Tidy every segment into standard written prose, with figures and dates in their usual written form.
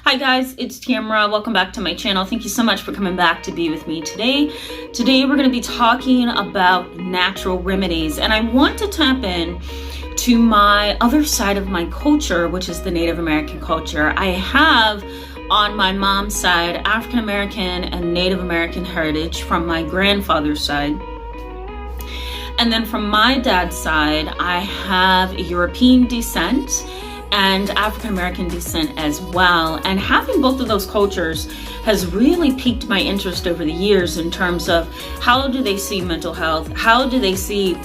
Hi guys, it's Tamara. Welcome back to my channel. Thank you so much for coming back to be with me today. Today we're going to be talking about natural remedies, and I want to tap in to my other side of my culture, which is the Native American culture. I have on my mom's side African American and Native American heritage from my grandfather's side. And then from my dad's side, I have European descent and African American descent as well. And having both of those cultures has really piqued my interest over the years in terms of how do they see mental health, how do they see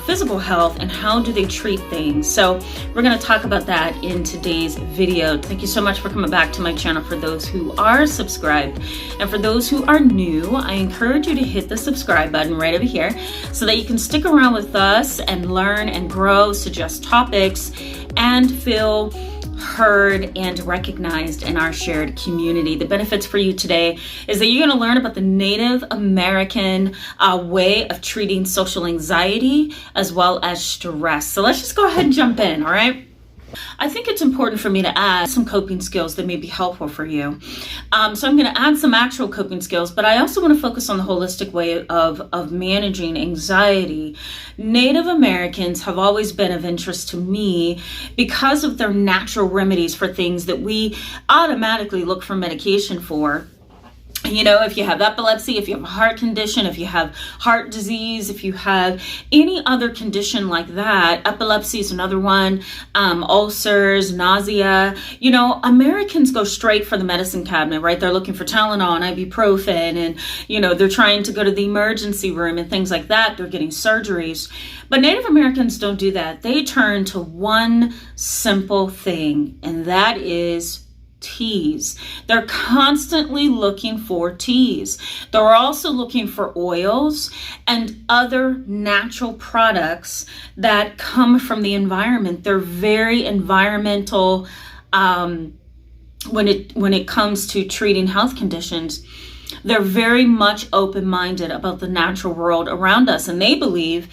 physical health, and how do they treat things. So we're going to talk about that in today's video. Thank you so much for coming back to my channel for those who are subscribed. And for those who are new, I encourage you to hit the subscribe button right over here so that you can stick around with us and learn and grow, suggest topics, and feel heard and recognized in our shared community. The benefits for you today is that you're going to learn about the Native American way of treating social anxiety as well as stress. So let's just go ahead and jump in, all right? I think it's important for me to add some coping skills that may be helpful for you. So I'm going to add some actual coping skills, but I also want to focus on the holistic way of managing anxiety. Native Americans have always been of interest to me because of their natural remedies for things that we automatically look for medication for. You know, if you have epilepsy, if you have a heart condition, if you have heart disease, if you have any other condition like that, epilepsy is another one, ulcers, nausea, you know, Americans go straight for the medicine cabinet, right? They're looking for Tylenol and ibuprofen, and, you know, they're trying to go to the emergency room and things like that. They're getting surgeries. But Native Americans don't do that. They turn to one simple thing, and that is teas. They're constantly looking for teas. They're also looking for oils and other natural products that come from the environment. They're very environmental when it comes to treating health conditions. They're very much open-minded about the natural world around us, and they believe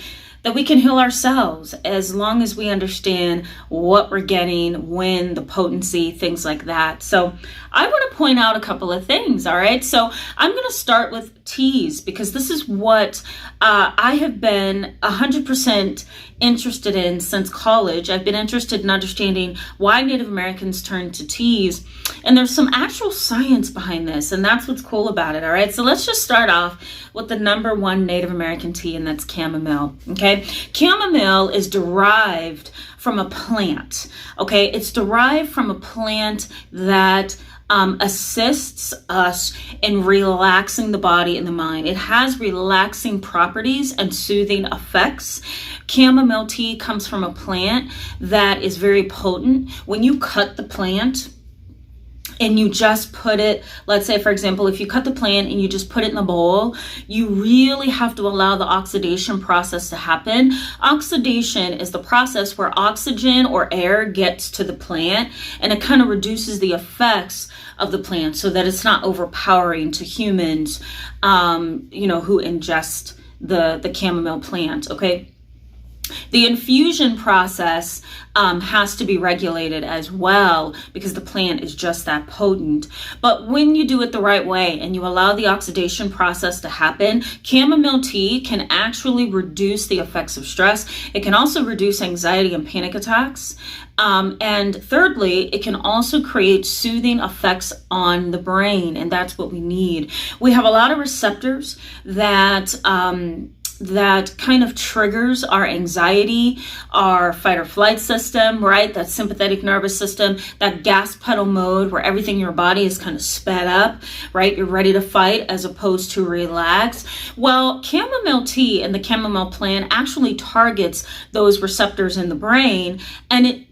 that we can heal ourselves as long as we understand what we're getting, when, the potency, things like that. So I want to point out a couple of things, all right? So I'm going to start with teas because this is what I have been 100% interested in since college. I've been interested in understanding why Native Americans turn to teas, and there's some actual science behind this, and that's what's cool about it, all right? So let's just start off with the number one Native American tea, and that's chamomile, okay? Chamomile is derived from a plant, okay? It's derived from a plant that assists us in relaxing the body and the mind. It has relaxing properties and soothing effects. Chamomile tea comes from a plant that is very potent. When you cut the plant and you just put it, let's say, for example, if you cut the plant and you just put it in a bowl, you really have to allow the oxidation process to happen. Oxidation is the process where oxygen or air gets to the plant, and it kind of reduces the effects of the plant so that it's not overpowering to humans, you know, who ingest the chamomile plant, okay? The infusion process has to be regulated as well because the plant is just that potent. But when you do it the right way and you allow the oxidation process to happen, chamomile tea can actually reduce the effects of stress. It can also reduce anxiety and panic attacks. And thirdly, it can also create soothing effects on the brain, and that's what we need. We have a lot of receptors that kind of triggers our anxiety, our fight or flight system, right? That sympathetic nervous system, that gas pedal mode where everything in your body is kind of sped up, right? You're ready to fight as opposed to relax. Well, chamomile tea and the chamomile plant actually targets those receptors in the brain, and it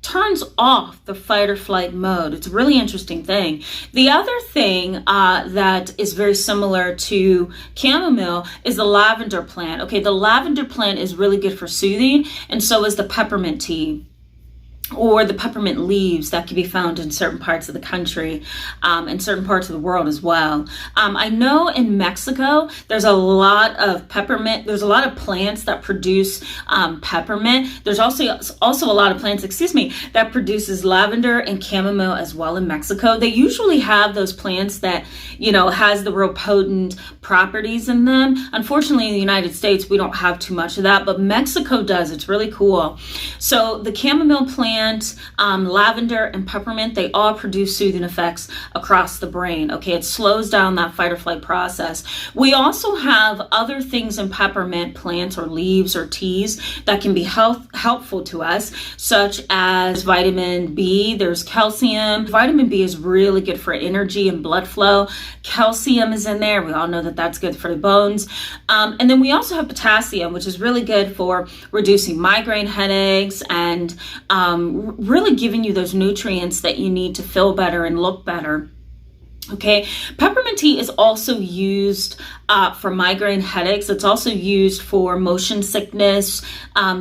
turns off the fight or flight mode. It's a really interesting thing. The other thing that is very similar to chamomile is the lavender plant. Okay, the lavender plant is really good for soothing, and so is the peppermint tea. or the peppermint leaves that can be found in certain parts of the country and certain parts of the world as well. I know in Mexico, there's a lot of peppermint. There's a lot of plants that produce peppermint. There's also a lot of plants, that produces lavender and chamomile as well in Mexico. They usually have those plants that, has the real potent properties in them. Unfortunately, in the United States, we don't have too much of that, but Mexico does. It's really cool. So the chamomile plant, lavender and peppermint, they all produce soothing effects across the brain. Okay, it slows down that fight or flight process. We also have other things in peppermint plants or leaves or teas that can be helpful to us, such as vitamin B. There's calcium. Vitamin B is really good for energy and blood flow. Calcium is in there. We all know that that's good for the bones. And then we also have potassium, which is really good for reducing migraine headaches and really giving you those nutrients that you need to feel better and look better. Okay, peppermint tea is also used for migraine headaches. It's also used for motion sickness.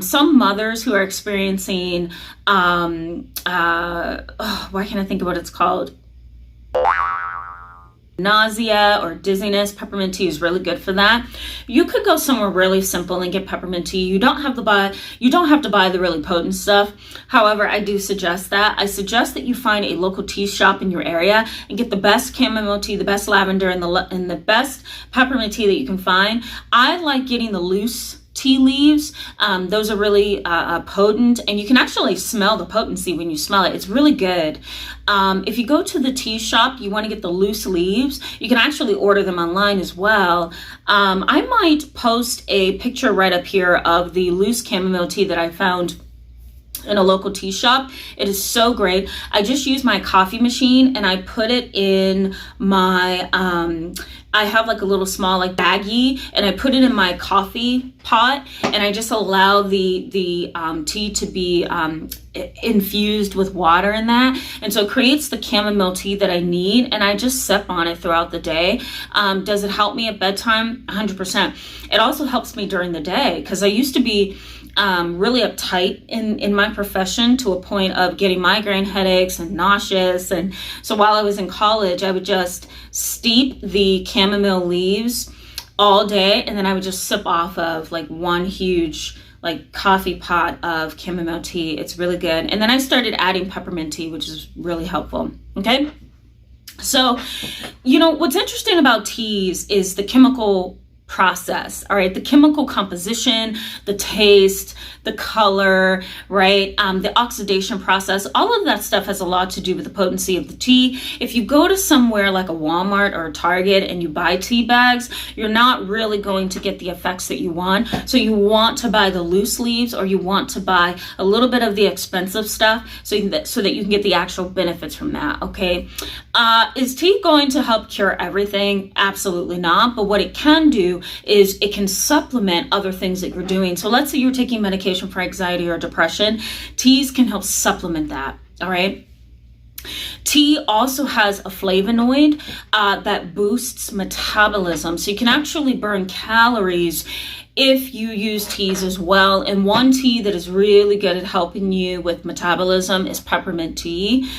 Some mothers who are experiencing, why can't I think of what it's called? Nausea or dizziness, peppermint tea is really good for that. You could go somewhere really simple and get peppermint tea. You don't have to buy the really potent stuff. However, I do suggest that. I suggest that you find a local tea shop in your area and get the best chamomile tea, the best lavender, and the best peppermint tea that you can find. I like getting the loose tea leaves. Those are really potent, and you can actually smell the potency when you smell it. It's really good. If you go to the tea shop, you want to get the loose leaves. You can actually order them online as well. I might post a picture right up here of the loose chamomile tea that I found in a local tea shop. It is so great. I just use my coffee machine and I put it in my I have like a little small like baggie, and I put it in my coffee pot, and I just allow the tea to be infused with water in that, and so it creates the chamomile tea that I need, and I just sip on it throughout the day. Does it help me at bedtime? 100%. It also helps me during the day, because I used to be really uptight in my profession to a point of getting migraine headaches and nauseous. And so while I was in college, I would just steep the chamomile leaves all day, and then I would just sip off of like one huge like coffee pot of chamomile tea. It's really good. And then I started adding peppermint tea, which is really helpful. Okay. So, what's interesting about teas is the chemical process. All right, the chemical composition, the taste, the color, right? The oxidation process, all of that stuff has a lot to do with the potency of the tea. If you go to somewhere like a Walmart or a Target and you buy tea bags, you're not really going to get the effects that you want. So you want to buy the loose leaves, or you want to buy a little bit of the expensive stuff so that you can get the actual benefits from that. Okay. Is tea going to help cure everything? Absolutely not. But what it can do is it can supplement other things that you're doing. So let's say you're taking medication for anxiety or depression. Teas can help supplement that. All right. Tea also has a flavonoid that boosts metabolism. So you can actually burn calories if you use teas as well. And one tea that is really good at helping you with metabolism is peppermint tea.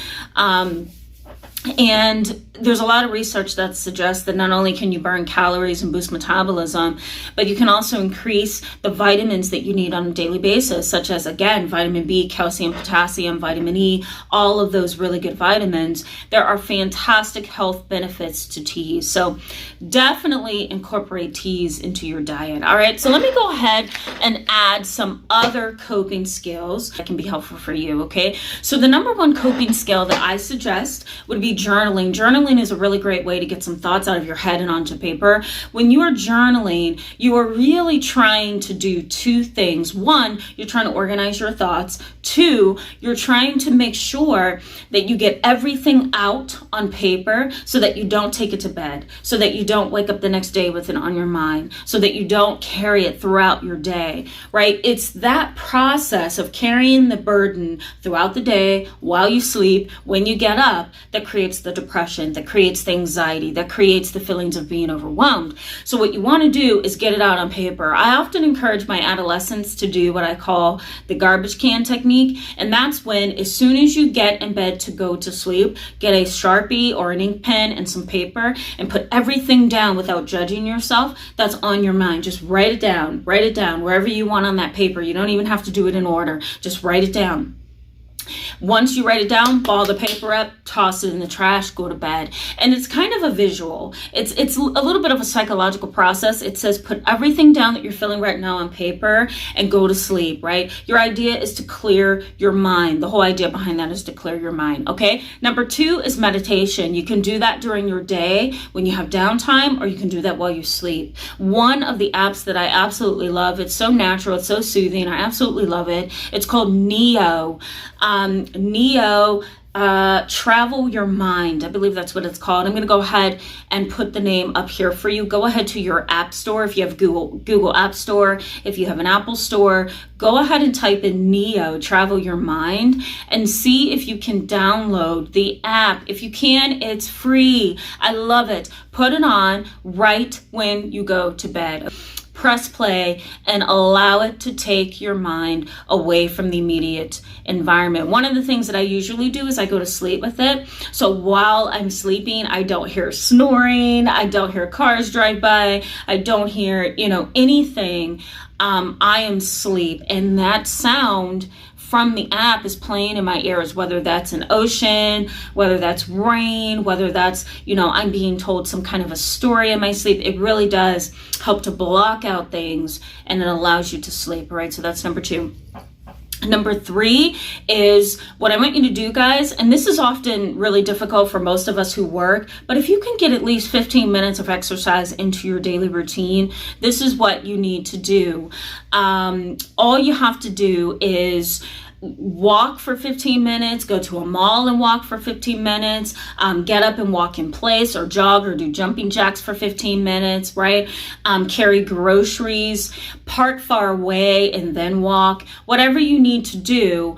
And there's a lot of research that suggests that not only can you burn calories and boost metabolism, but you can also increase the vitamins that you need on a daily basis, such as, again, vitamin B, calcium, potassium, vitamin E, all of those really good vitamins. There are fantastic health benefits to teas. So definitely incorporate teas into your diet. All right, so let me go ahead and add some other coping skills that can be helpful for you, okay? So the number one coping skill that I suggest would be journaling. Journaling is a really great way to get some thoughts out of your head and onto paper. When you are journaling, you are really trying to do two things. One, you're trying to organize your thoughts. Two, you're trying to make sure that you get everything out on paper so that you don't take it to bed, so that you don't wake up the next day with it on your mind, so that you don't carry it throughout your day, right? It's that process of carrying the burden throughout the day, while you sleep, when you get up, that creates creates the depression, that creates the anxiety, that creates the feelings of being overwhelmed. So what you want to do is get it out on paper. I often encourage my adolescents to do what I call the garbage can technique. And that's when, as soon as you get in bed to go to sleep, get a Sharpie or an ink pen and some paper and put everything down without judging yourself that's on your mind. Just write it down wherever you want on that paper. You don't even have to do it in order. Just write it down. Once you write it down, ball the paper up, toss it in the trash, go to bed. And it's kind of a visual. It's a little bit of a psychological process. It says put everything down that you're feeling right now on paper and go to sleep, right? Your idea is to clear your mind. The whole idea behind that is to clear your mind, okay? Number 2 is meditation. You can do that during your day when you have downtime, or you can do that while you sleep. One of the apps that I absolutely love, it's so natural, it's so soothing, I absolutely love it. It's called Neo. Travel Your Mind. I believe that's what it's called. I'm going to go ahead and put the name up here for you. Go ahead to your app store. If you have Google App Store, if you have an Apple Store, go ahead and type in Neo, Travel Your Mind, and see if you can download the app. If you can, it's free. I love it. Put it on right when you go to bed. Press play and allow it to take your mind away from the immediate environment. One of the things that I usually do is I go to sleep with it. So while I'm sleeping, I don't hear snoring, I don't hear cars drive by, I don't hear, anything. I am asleep, and that sound from the app is playing in my ears, whether that's an ocean, whether that's rain, whether that's, I'm being told some kind of a story in my sleep. It really does help to block out things, and it allows you to sleep, right? So that's number 2. Number 3 is what I want you to do, guys, and this is often really difficult for most of us who work, but if you can get at least 15 minutes of exercise into your daily routine, this is what you need to do. All you have to do is walk for 15 minutes, go to a mall and walk for 15 minutes, get up and walk in place, or jog or do jumping jacks for 15 minutes, right? Carry groceries, park far away and then walk. Whatever you need to do,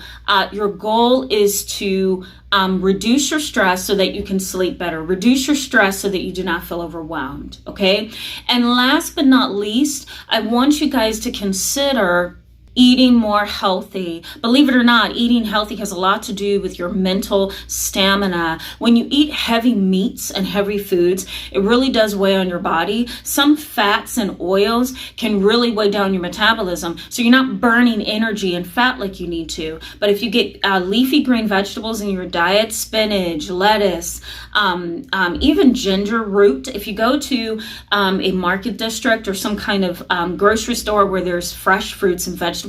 your goal is to reduce your stress so that you can sleep better. Reduce your stress so that you do not feel overwhelmed, okay? And last but not least, I want you guys to consider eating more healthy. Believe it or not, eating healthy has a lot to do with your mental stamina. When you eat heavy meats and heavy foods, it really does weigh on your body. Some fats and oils can really weigh down your metabolism, so you're not burning energy and fat like you need to. But if you get leafy green vegetables in your diet, spinach, lettuce, even ginger root, if you go to a market district or some kind of grocery store where there's fresh fruits and vegetables,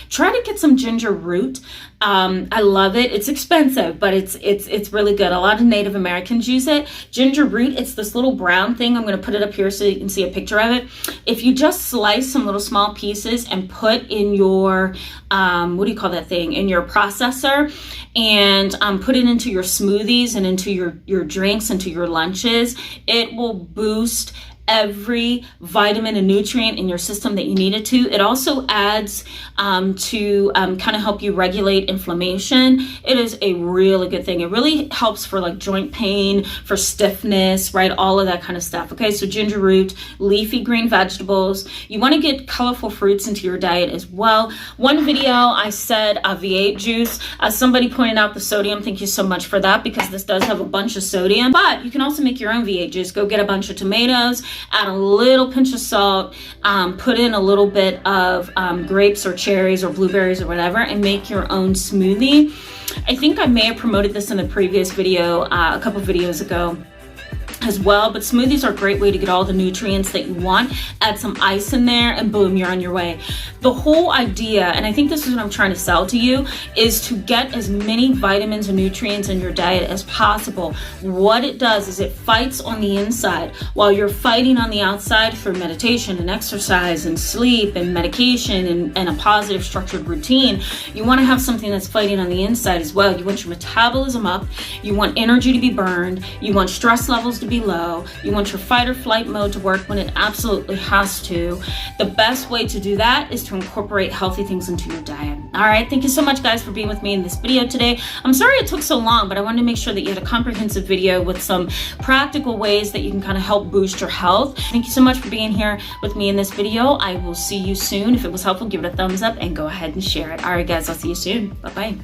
try to get some ginger root. I love it. It's expensive, but it's really good. A lot of Native Americans use it. Ginger root, it's this little brown thing. I'm going to put it up here so you can see a picture of it. If you just slice some little small pieces and put in your, what do you call that thing? In your processor, and put it into your smoothies and into your drinks, into your lunches, it will boost every vitamin and nutrient in your system that you need it to. It also adds to kind of help you regulate inflammation. It is a really good thing. It really helps for like joint pain, for stiffness, right? All of that kind of stuff. Okay, so ginger root, leafy green vegetables. You want to get colorful fruits into your diet as well. One video I said V8 juice. Somebody pointed out the sodium. Thank you so much for that, because this does have a bunch of sodium. But you can also make your own V8 juice. Go get a bunch of tomatoes, add a little pinch of salt, put in a little bit of grapes or cherries or blueberries or whatever, and make your own smoothie. I think I may have promoted this in the previous video, a couple videos ago as well, but smoothies are a great way to get all the nutrients that you want. Add some ice in there and boom, you're on your way. The whole idea, and I think this is what I'm trying to sell to you, is to get as many vitamins and nutrients in your diet as possible. What it does is it fights on the inside while you're fighting on the outside through meditation and exercise and sleep and medication and a positive structured routine. You want to have something that's fighting on the inside as well. You want your metabolism up, you want energy to be burned, you want stress levels to be low. You want your fight or flight mode to work when it absolutely has to. The best way to do that is to incorporate healthy things into your diet. All right, thank you so much, guys, for being with me in this video today. I'm sorry it took so long, but I wanted to make sure that you had a comprehensive video with some practical ways that you can kind of help boost your health. Thank you so much for being here with me in this video. I will see you soon. If it was helpful, give it a thumbs up and go ahead and share it. All right, guys, I'll see you soon. Bye-bye.